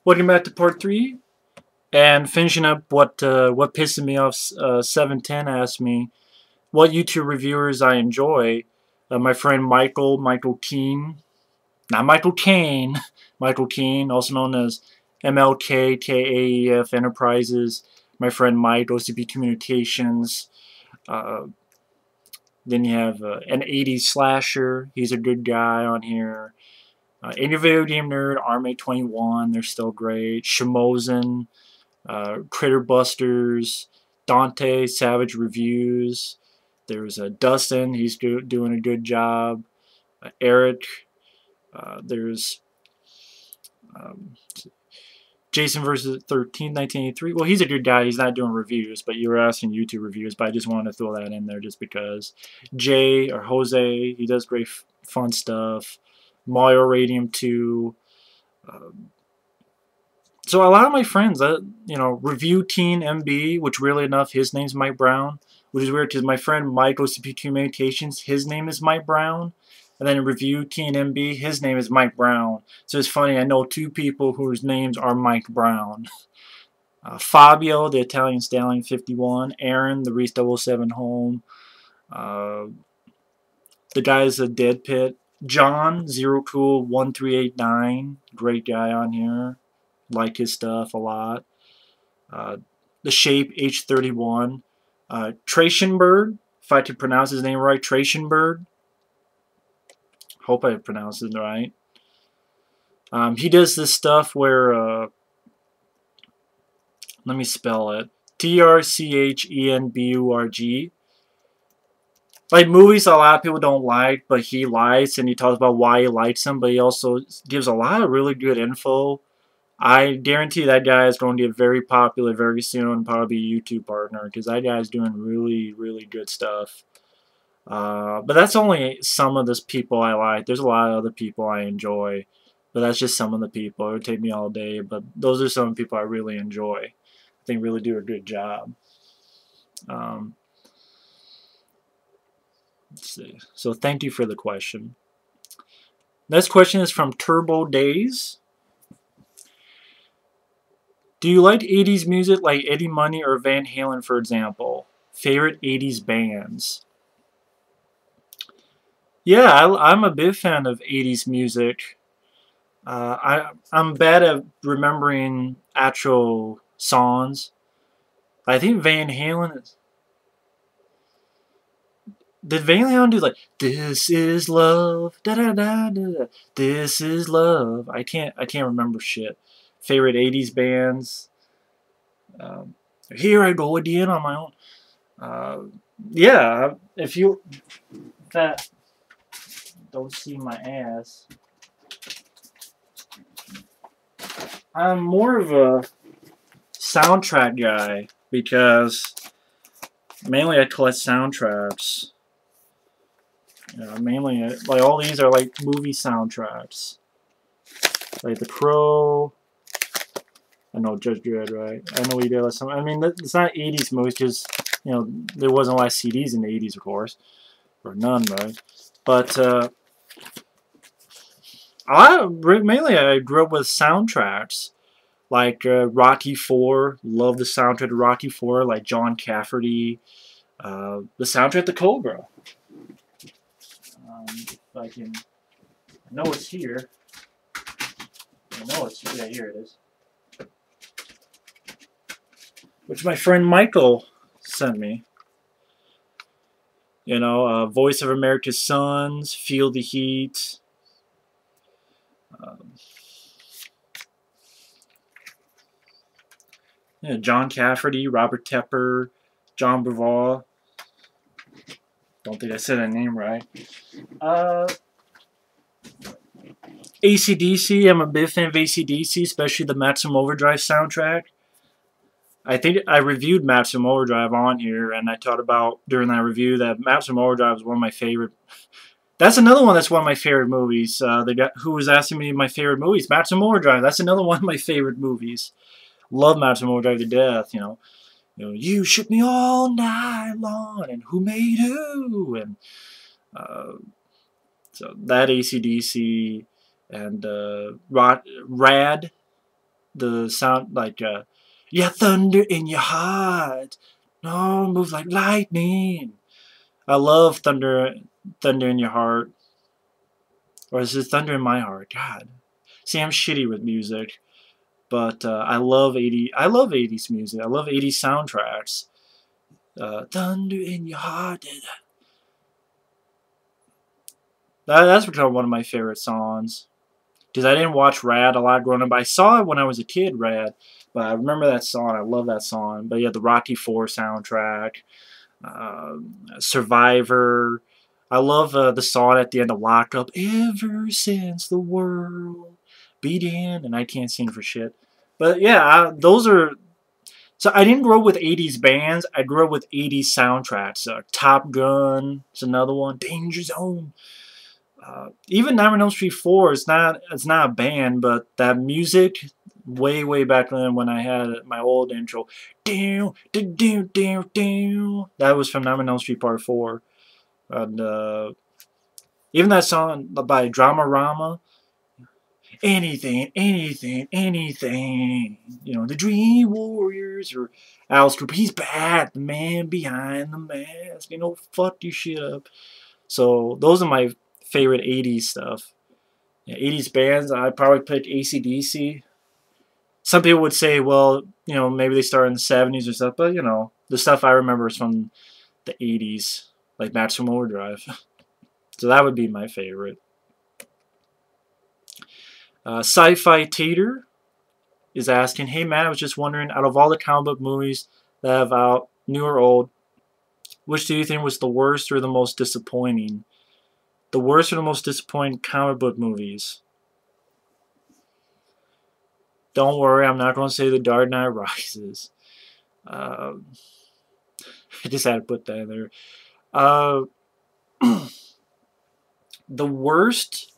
Welcome back to part 3, and finishing up what pisses me off. 710 asked me what YouTube reviewers I enjoy. My friend Michael Keane, not Michael Caine, Michael Keane, also known as MLKKAEF Enterprises. My friend Mike, OCP Communications. Uh, then you have an 80s slasher. He's a good guy on here. Any Video Game Nerd, Army21, they're still great. Shimozen, Critter Busters, Dante, Savage Reviews. There's Dustin, he's doing a good job. Eric, there's um, Jason vs. 13, 1983. Well, he's a good guy. He's not doing reviews, but you were asking YouTube reviews, but I just wanted to throw that in there just because. Jay, or Jose, he does great fun stuff. Mario Radium 2. So a lot of my friends, Review Teen MB, which really enough, his name's Mike Brown, which is weird because my friend Mike OCP Communications, his name is Mike Brown, and then Review Teen MB, his name is Mike Brown. So it's funny, I know two people whose names are Mike Brown. Fabio, the Italian Stallion 51, Aaron, the Reese 007 Home, the guys at Dead Pit, John, Zero Cool 1389, great guy on here. Like his stuff a lot. The Shape H31. Tracianberg, if I could pronounce his name right, Tracianberg. Hope I pronounced it right. He does this stuff where, let me spell it. TRCHENBURG. Like movies a lot of people don't like, but he likes, and he talks about why he likes them, but he also gives a lot of really good info. I guarantee that guy is going to get very popular very soon and probably be a YouTube partner because that guy is doing really, really good stuff. But that's only some of the people I like. There's a lot of other people I enjoy, but that's just some of the people. It would take me all day, but those are some of the people I really enjoy. I think really do a good job. Let's see. So thank you for the question. Next question is from Turbodaze. Do you like 80s music like Eddie Money or Van Halen, for example? Favorite 80s bands? Yeah, I'm a big fan of 80s music. I'm bad at remembering actual songs. I think Van Halen is... Did Van Halen do like, "This is love, da da da da da, this is love"? I can't remember shit. Favorite 80s bands. Here I go again on my own. Yeah, if you don't see my ass, I'm more of a soundtrack guy because mainly I collect soundtracks. Mainly like all these are like movie soundtracks, like The Crow. I know Judge Dredd, right? I know we did last time. I mean, it's not 80s movies because, there wasn't a lot of CDs in the 80s, of course. Or none, right? But, mainly I grew up with soundtracks. Like Rocky IV. Love the soundtrack to Rocky IV. Like John Cafferty. The soundtrack to Cobra. If I can... I know it's here. Yeah, here it is. Which my friend Michael sent me. Voice of America's Sons, Feel the Heat. John Cafferty, Robert Tepper, John Bravall. Don't think I said that name right. AC/DC, I'm a big fan of AC/DC, especially the Maximum Overdrive soundtrack. I think I reviewed Maximum Overdrive on here, and I talked about during that review that Maximum Overdrive is one of my favorite. That's another one that's one of my favorite movies. The guy who was asking me my favorite movies, Maximum Overdrive. That's another one of my favorite movies. Love Maximum Overdrive to death. You shook me all night long, and who made who? And so that AC/DC and Rad. the sound like yeah, thunder in your heart, no, move like lightning. I love thunder in your heart, or is it thunder in my heart? God, see, I'm shitty with music, but I love 80s music. I love 80s soundtracks. Thunder in your heart. That's become one of my favorite songs. Because I didn't watch Rad a lot growing up. I saw it when I was a kid, Rad. But I remember that song. I love that song. But yeah, the Rocky IV soundtrack. Survivor. I love the song at the end of Lock Up. Ever since the world began. And I can't sing for shit. But yeah, those are... So I didn't grow up with 80s bands. I grew up with 80s soundtracks. Top Gun is another one. Danger Zone. Even Nightmare on Elm Street 4 it's not a band, but that music way back then when I had my old intro, that was from Nightmare on Elm Street Part 4, and even that song by Dramarama, anything, you know, the Dream Warriors or Alice Cooper, he's bad, the man behind the mask, you know, fuck your shit up. So those are my favorite 80s stuff. Yeah, 80s bands, I'd probably pick AC/DC. Some people would say, well, you know, maybe they started in the 70s or stuff, but, you know, the stuff I remember is from the 80s, like Maximum Overdrive. So that would be my favorite. Scifitater is asking, hey, Matt, I was just wondering, out of all the comic book movies that have out, new or old, which do you think was the worst or the most disappointing? The worst or the most disappointing comic book movies? Don't worry, I'm not going to say The Dark Knight Rises. I just had to put that in there. The worst...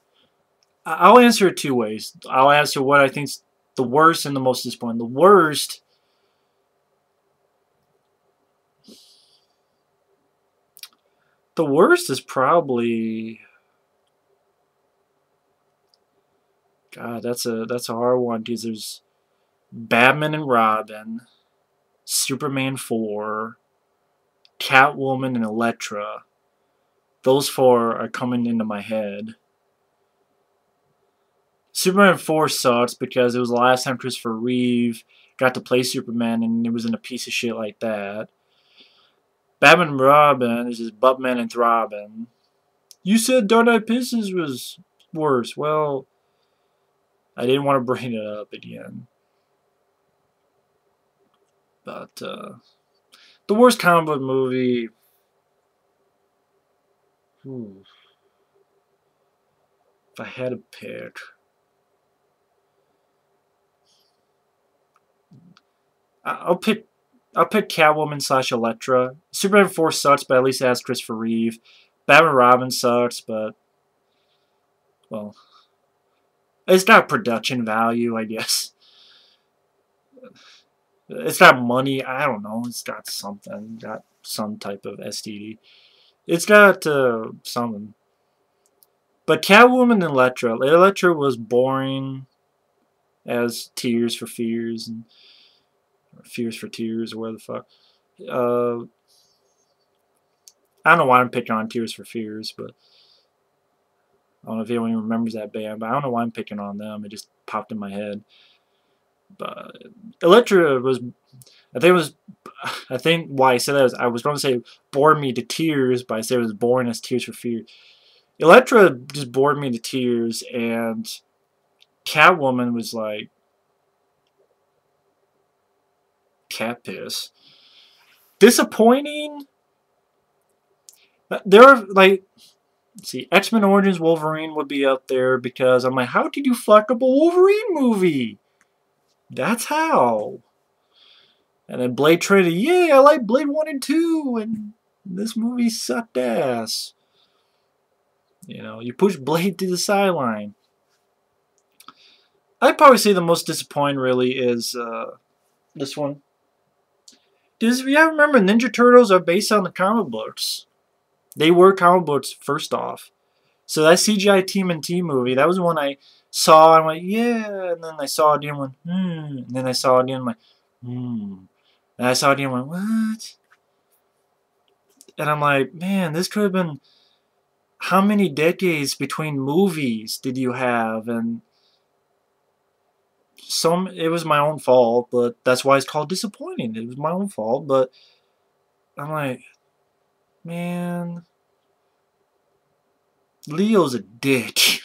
I'll answer it two ways. I'll answer what I think's the worst and the most disappointing. The worst... The worst is probably... God, that's a hard one because there's Batman and Robin, Superman 4, Catwoman and Elektra. Those four are coming into my head. Superman 4 sucks because it was the last time Christopher Reeve got to play Superman and it was in a piece of shit like that. Batman and Robin is just Buttman and Throbbing. You said Dark Knight Rises was worse. Well, I didn't want to bring it up again. But, the worst comic book movie... Ooh. If I had to pick... I'll pick Catwoman / Elektra. Superman 4 sucks, but at least it has Christopher Reeve. Batman Robin sucks, but... Well... It's got production value, I guess. It's got money, I don't know. It's got something. Got some type of STD. It's got something. But Catwoman and Elektra. Elektra was boring as Tears for Fears and Fears for Tears or where the fuck. I don't know why I'm picking on Tears for Fears, but I don't know if anyone remembers that band, but I don't know why I'm picking on them. It just popped in my head. But Elektra was, I think why I said that is I was going to say bored me to tears, but I said it was boring as Tears for Fears. Elektra just bored me to tears, and Catwoman was like cat piss. Disappointing. There are like, let's see, X-Men Origins Wolverine would be up there because I'm like, how did you fuck up a Wolverine movie? That's how. And then Blade Trinity, yay, I like Blade 1 and 2, and this movie sucked ass. You know, you push Blade to the sideline. I'd probably say the most disappointing really is this one. Because if you remember, Ninja Turtles are based on the comic books. They were comic books first off. So that CGI TMNT movie, that was one I saw, I'm like, yeah, and then I saw it again, went, and then I saw it again, I'm like, and I saw it again, went, what? And I'm like, man, this could have been, how many decades between movies did you have? And it was my own fault, but that's why it's called disappointing. It was my own fault, but I'm like, man, Leo's a dick.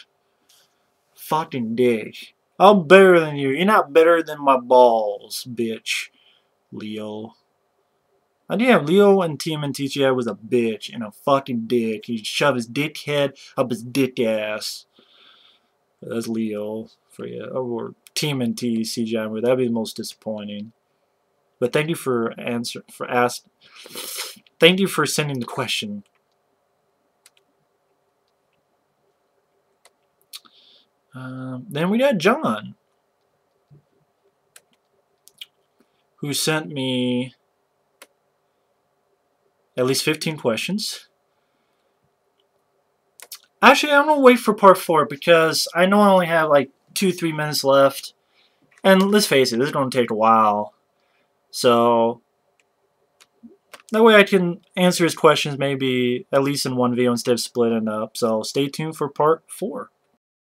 Fucking dick. I'm better than you. You're not better than my balls, bitch. Leo. And yeah, Leo and TMNT was a bitch and a fucking dick. He shoved his dick head up his dick ass. That's Leo for you. Or TMNT CGI, that'd be the most disappointing. But thank you for thank you for sending the question. Then we got John, who sent me at least 15 questions. Actually, I'm gonna wait for part 4 because I know I only have like 2-3 minutes left, and let's face it, this is gonna take a while. So that way I can answer his questions maybe at least in one video instead of splitting up. So stay tuned for part 4.